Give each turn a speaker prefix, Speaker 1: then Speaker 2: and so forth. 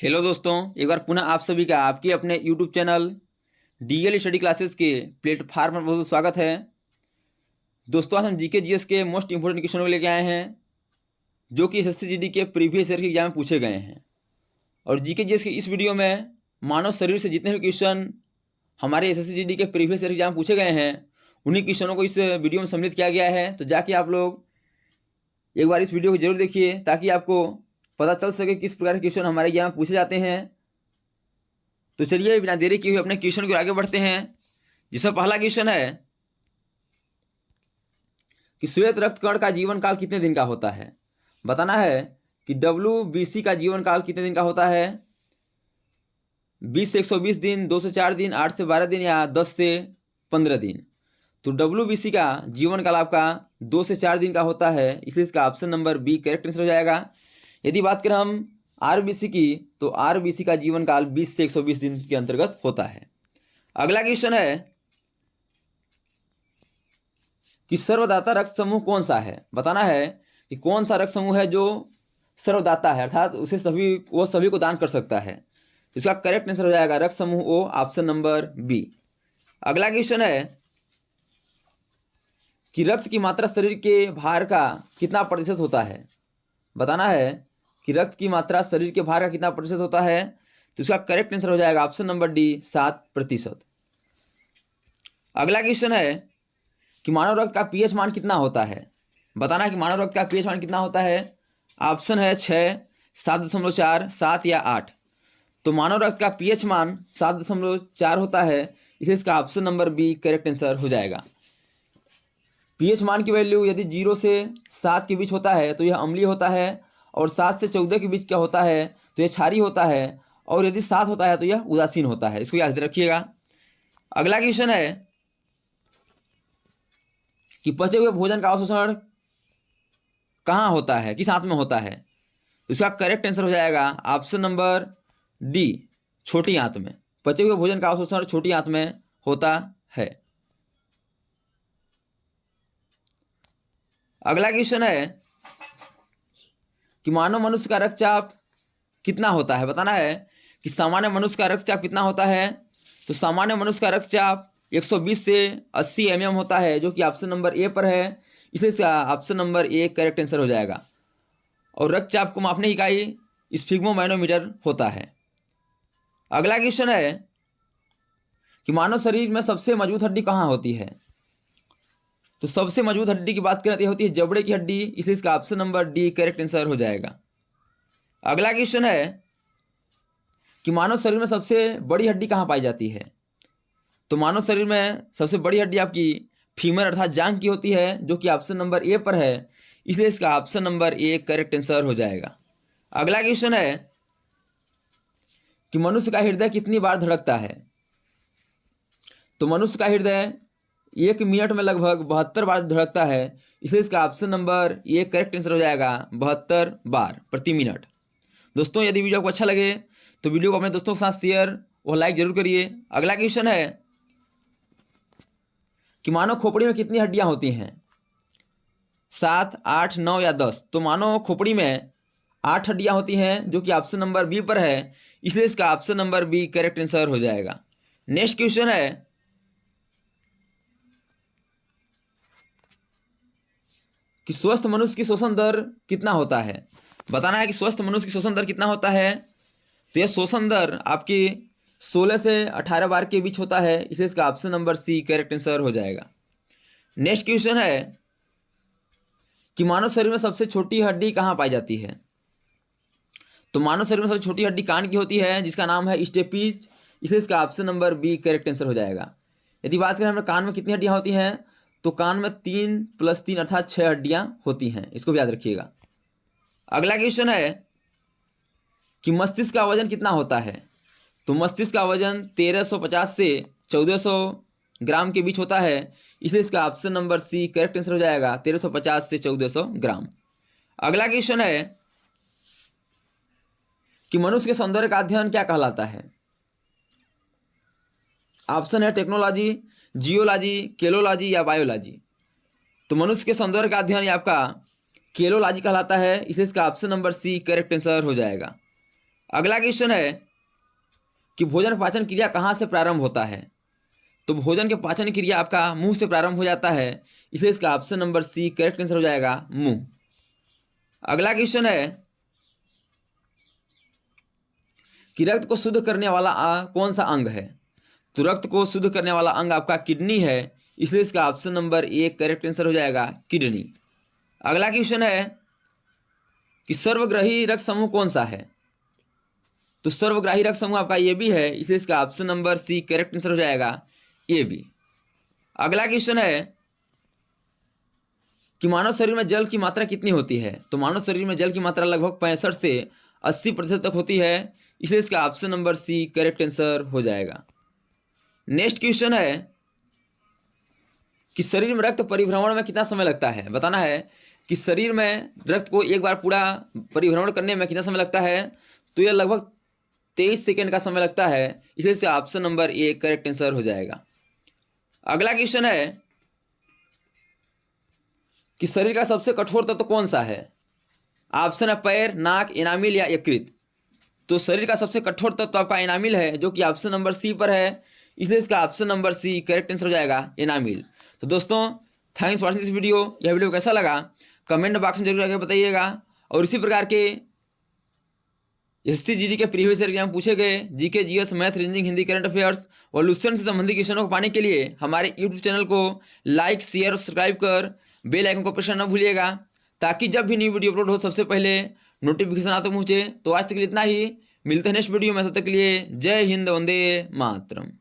Speaker 1: Hello दोस्तों, एक बार पुनः आप सभी का आपके अपने YouTube channel DL study classes के प्लेटफार्म पर बहुत स्वागत है। दोस्तों, आज हम जीके जीएस के मोस्ट इंपोर्टेंट क्वेश्चनों को लेके आए हैं जो कि एसएससी जीडी के प्रीवियस ईयर के एग्जाम में पूछे गए हैं। और जीके जीएस के इस वीडियो में मानव शरीर से जितने भी क्वेश्चन हमारे एसएससी जीडी के प्रीवियस ईयर के एग्जाम में पूछे गए हैं उन्हीं क्वेश्चनों को इस वीडियो में सम्मिलित किया गया है। तो जाके आप लोग एक बार इस वीडियो को जरूर देखिए ताकि आपको पता चल सके किस प्रकार के क्वेश्चन हमारे एग्जाम में पूछे जाते हैं। तो चलिए बिना देरी किए हुए अपने क्वेश्चन को आगे बढ़ते हैं, जिसमें पहला क्वेश्चन है कि श्वेत रक्त कण का जीवन काल कितने दिन का होता है। बताना है कि WBC का जीवन काल कितने दिन का होता है। 20 से 120 दिन, 2 से 4 दिन, 8 से 12 दिन या 10 से 15 दिन। तो WBC का जीवन काल आपका 2 से 4 दिन का होता है, इसलिए इसका option number B correct answer हो जाएगा। यदि बात करें हम RBC की, तो RBC का जीवन काल 20 से 120 दिन के अंतर्गत होता है। अगला क्वेश्चन है कि सर्वदाता रक्त समूह कौन सा है। बताना है कि कौन सा रक्त समूह है जो सर्वदाता है, अर्थात उसे सभी को दान कर सकता है। तो इसका करेक्ट आंसर हो जाएगा रक्त समूह ओ, ऑप्शन नंबर बी। अगला क्वेश्चन है कि रक्त की मात्रा शरीर के भार का कितना प्रतिशत होता है। बताना है कि रक्त की मात्रा शरीर के भार का कितना प्रतिशत होता है। तो इसका करेक्ट आंसर हो जाएगा ऑप्शन नंबर डी, 7%। अगला क्वेश्चन है कि मानव रक्त का पीएच मान कितना होता है। बताना है कि मानव रक्त का पीएच मान कितना होता है। ऑप्शन है 6, 7.4, 7 या 8। तो मानव रक्त का पीएच मान 7.4 होता है, इसलिए इसका option number B correct answer हो जाएगा। पीएच मान की वैल्यू यदि 0 से 7 के बीच होता है तो यह अम्लीय होता है, और 7 से 14 के बीच क्या होता है तो यह क्षारीय होता है, और यदि 7 होता है तो यह उदासीन होता है। इसको याद रखिएगा। अगला क्वेश्चन है कि पचे हुए भोजन का अवशोषण कहाँ होता है, किस आंत में होता है। तो इसका करेक्ट आंसर हो जाएगा ऑप्शन नंबर डी, छोटी आंत में। पचे हुए भोजन का अवशोषण छोटी आंत में होता है। अगला क्वेश्चन है कि मानव मनुष्य का रक्तचाप कितना होता है। बताना है कि सामान्य मनुष्य का रक्तचाप कितना होता है। तो सामान्य मनुष्य का रक्तचाप 120 से 80 mm होता है, जो कि ऑप्शन नंबर ए पर है, इसलिए इसका option number A correct answer हो जाएगा। और रक्तचाप को मापने की इकाई स्फिग्मोमैनोमीटर होता है। अगला क्वेश्चन है कि मानव शरीर में सबसे मजबूत हड्डी कहाँ होती है। तो सबसे मजबूत हड्डी की बात करें तो होती है जबड़े की हड्डी, इसलिए इसका option number D correct answer हो जाएगा। अगला क्वेश्चन है कि मानव शरीर में सबसे बड़ी हड्डी कहाँ पाई जाती है। तो मानव शरीर में सबसे बड़ी हड्डी आपकी फीमर अर्थात जांघ की होती है, जो कि ऑप्शन नंबर ए पर है, इसलिए इसका option number A correct answer हो जाएगा। अगला क्वेश्चन है कि मनुष्य का हृदय कितनी बार धड़कता है। तो मनुष्य का हृदय 1 मिनट में लगभग 72 बार धड़कता है, इसलिए इसका option number A correct answer हो जाएगा 72 बार प्रति मिनट। दोस्तों, यदि वीडियो आपको अच्छा लगे तो वीडियो को अपने दोस्तों के साथ शेयर और लाइक जरूर करिए। अगला क्वेश्चन है कि मानव खोपड़ी में कितनी हड्डियां होती हैं, 7, 8, 9 या 10। तो मानव खोपड़ी में 8 हड्डियां होती हैं, जो कि ऑप्शन नंबर बी पर है, इसलिए इसका option number B correct answer हो जाएगा। नेक्स्ट क्वेश्चन है कि स्वस्थ मनुष्य की श्वसन दर कितना होता है। बताना है कि स्वस्थ मनुष्य की श्वसन दर कितना होता है। तो यह श्वसन दर आपकी 16 से 18 बार के बीच होता है, इसलिए इसका option number C correct answer हो जाएगा। नेक्स्ट क्वेश्चन है कि मानव शरीर में सबसे छोटी हड्डी कहाँ पाई जाती है। तो मानव शरीर में सबसे छोटी हड्डी कान की होती है, जिसका नाम है स्टेपीज, इसलिए इसका option number B correct answer हो जाएगा। यदि बात करें हमें कान में कितनी हड्डियाँ होती हैं, तो कान में 3 + 3 अर्थात 6 हड्डियाँ होती हैं, इसको भी याद रखिएगा। अगला क्वेश्चन है कि मस्तिष्क का वजन कितना होता है। तो मस्तिष्क का वजन 1350 से 1400 ग्राम के बीच होता है, इसलिए इसका option number C correct answer हो जाएगा 1350 से 1400 ग्राम। अगला क्वेश्चन है कि मनुष्य के सौंदर्य का अध्ययन क्या कहलाता है। ऑप्शन है टेक्नोलॉजी, जियोलॉजी, केलोलॉजी या बायोलॉजी। तो मनुष्य के सौंदर्य का अध्ययन आपका केलोलॉजी कहलाता है, इसलिए इसका option number C correct answer हो जाएगा। अगला क्वेश्चन है कि भोजन पाचन क्रिया कहाँ से प्रारंभ होता है? तो भोजन के पाचन क्रिया आपका मुंह से प्रारंभ हो जाता है, इसलिए इसका option number C correct answer हो जाएगा, मुंह। अगला क्वेश्चन है कि रक्त को शुद्ध करने वाला कौन सा अंग है? तो रक्त को शुद्ध करने वाला अंग आपका किडनी है, इसलिए इसका option number A correct answer हो जाएगा, किडनी। अगला क्वेश्चन है कि सर्वग्राही रक्त समूह कौन सा है? तो सर्वग्राही रक्त समूह आपका ए बी है, इसलिए इसका option number C correct answer हो जाएगा, ए बी। अगला क्वेश्चन है कि मानव शरीर में जल की मात्रा कितनी होती है? तो मानव शरीर में जल की मात्रा लगभग 65 से 80% तक होती है, इसलिए इसका option number C correct answer हो जाएगा। नेक्स्ट क्वेश्चन है कि शरीर में रक्त परिभ्रमण में कितना समय लगता है? बताना है कि शरीर में रक्त को एक बार पूरा परिभ्रमण करने में कितना समय लगता है? तो यह लगभग 23 सेकेंड का समय लगता है, इसलिए इसका option number A correct answer हो जाएगा। अगला क्वेश्चन है कि शरीर का सबसे कठोर तत्व कौन सा है? ऑप्शन है पैर, नाक, एनामिल या यकृत। तो शरीर का सबसे कठोर तत्व आपका एनामिल है, जो कि ऑप्शन नंबर सी पर है, इसलिए इसका option number C correct answer हो जाएगा, एनामिल। तो दोस्तों, thanks for watching this video. यह वीडियो कैसा लगा कमेंट बॉक्स में जरूर आके बताइएगा। और इसी प्रकार के एसएससी जीडी के प्रीवियस ईयर एग्जाम पूछे गए GK, GS, math, reasoning, Hindi, current affairs और लुसेंट से संबंधित क्वेश्चनों को पाने के लिए हमारे यूट्यूब चैनल को लाइक, शेयर और सब्सक्राइब कर बेल आइकन को प्रेस करना न भूलिएगा, ताकि जब भी न्यू वीडियो अपलोड हो सबसे पहले नोटिफिकेशन आते पहुँचे। तो आज तक के लिए इतना ही, मिलते हैं नेक्स्ट वीडियो में, तब तक के लिए जय हिंद, वंदे मातरम।